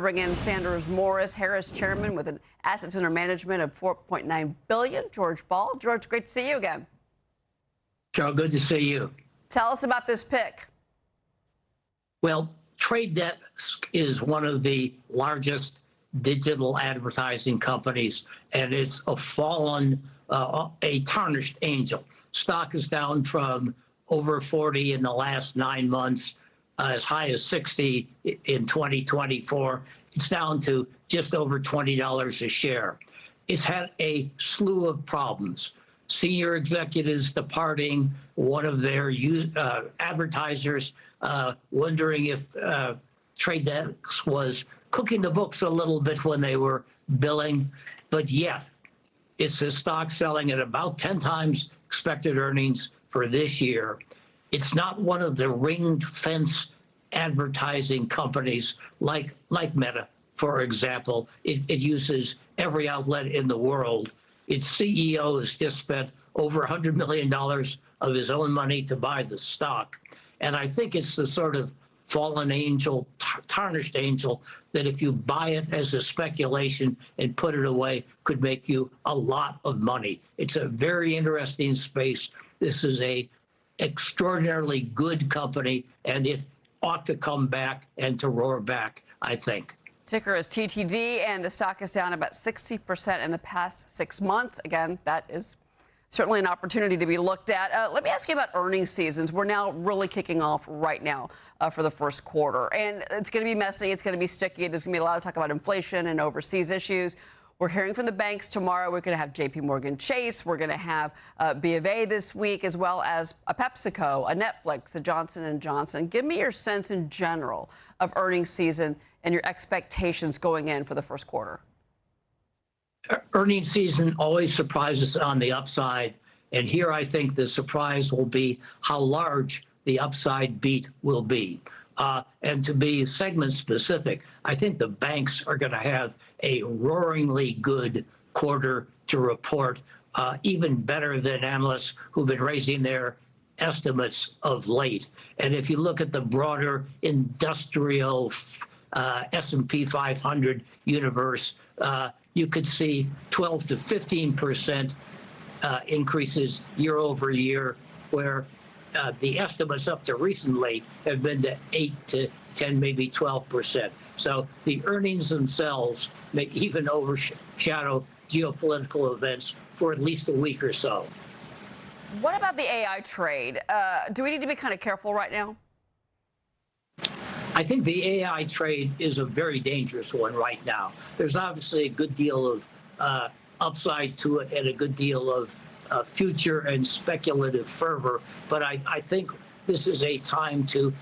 Bring in Sanders Morris, Harris chairman with an assets under management of $4.9 billion. George Ball. George, great to see you again. Joe, good to see you. Tell us about this pick. Well, Trade Desk is one of the largest digital advertising companies, and it's a fallen, a tarnished angel. Stock is down from over 40 in the last 9 months, as high as 60 in 2024. It's down to just over $20 a share. It's had a slew of problems. Senior executives departing, one of their advertisers wondering if Trade Desk was cooking the books a little bit when they were billing, but yet it's a stock selling at about 10 times expected earnings for this year. It's not one of the ringed fence advertising companies like Meta, for example. It uses every outlet in the world. Its CEO has just spent over $100 million of his own money to buy the stock. And I think it's the sort of fallen angel, tarnished angel, that if you buy it as a speculation and put it away, could make you a lot of money. It's a very interesting space. This is a extraordinarily good company, and it ought to come back and to roar back, I think. Ticker is TTD, and the stock is down about 60% in the past 6 months. Again, that is certainly an opportunity to be looked at. Let me ask you about earnings seasons. We're now really kicking off right now for the first quarter, and it's going to be messy. It's going to be sticky. There's going to be a lot of talk about inflation and overseas issues. We're hearing from the banks tomorrow. We're going to have J.P. Morgan Chase. We're going to have B of A this week, as well as a PepsiCo, a Netflix, a Johnson & Johnson. Give me your sense in general of earnings season and your expectations going in for the first quarter. Earnings season always surprises on the upside. And here I think the surprise will be how large the upside beat will be. And to be segment specific, I think the banks are going to have a roaringly good quarter to report, even better than analysts who've been raising their estimates of late. And if you look at the broader industrial S&P 500 universe, you could see 12 to 15% increases year over year, where the estimates up to recently have been to 8 to 10, maybe 12%. So the earnings themselves may even overshadow geopolitical events for at least a week or so. What about the AI trade? Do we need to be kind of careful right now? I think the AI trade is a very dangerous one right now. There's obviously a good deal of upside to it and a good deal of future and speculative fervor. But I think this is a time to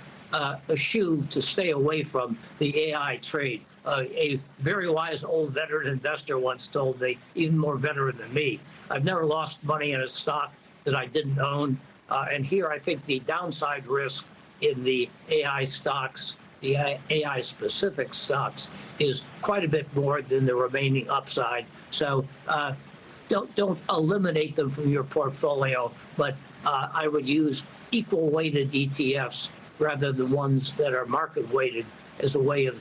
eschew, to stay away from the AI trade. A very wise old veteran investor once told me, even more veteran than me, I've never lost money in a stock that I didn't own. And here I think the downside risk in the AI stocks, the AI specific stocks, is quite a bit more than the remaining upside. So don't eliminate them from your portfolio, but I would use equal weighted ETFs rather than ones that are market weighted as a way of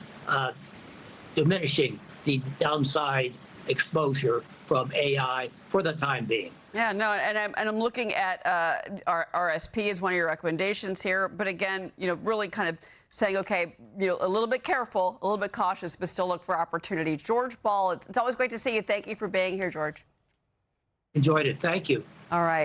diminishing the downside exposure from AI for the time being. Yeah, no, and I'm looking at our RSP as one of your recommendations here. But again, really kind of saying, okay, a little bit careful, a little bit cautious, but still look for opportunity. George Ball, it's always great to see you. Thank you for being here, George. Enjoyed it. Thank you. All right.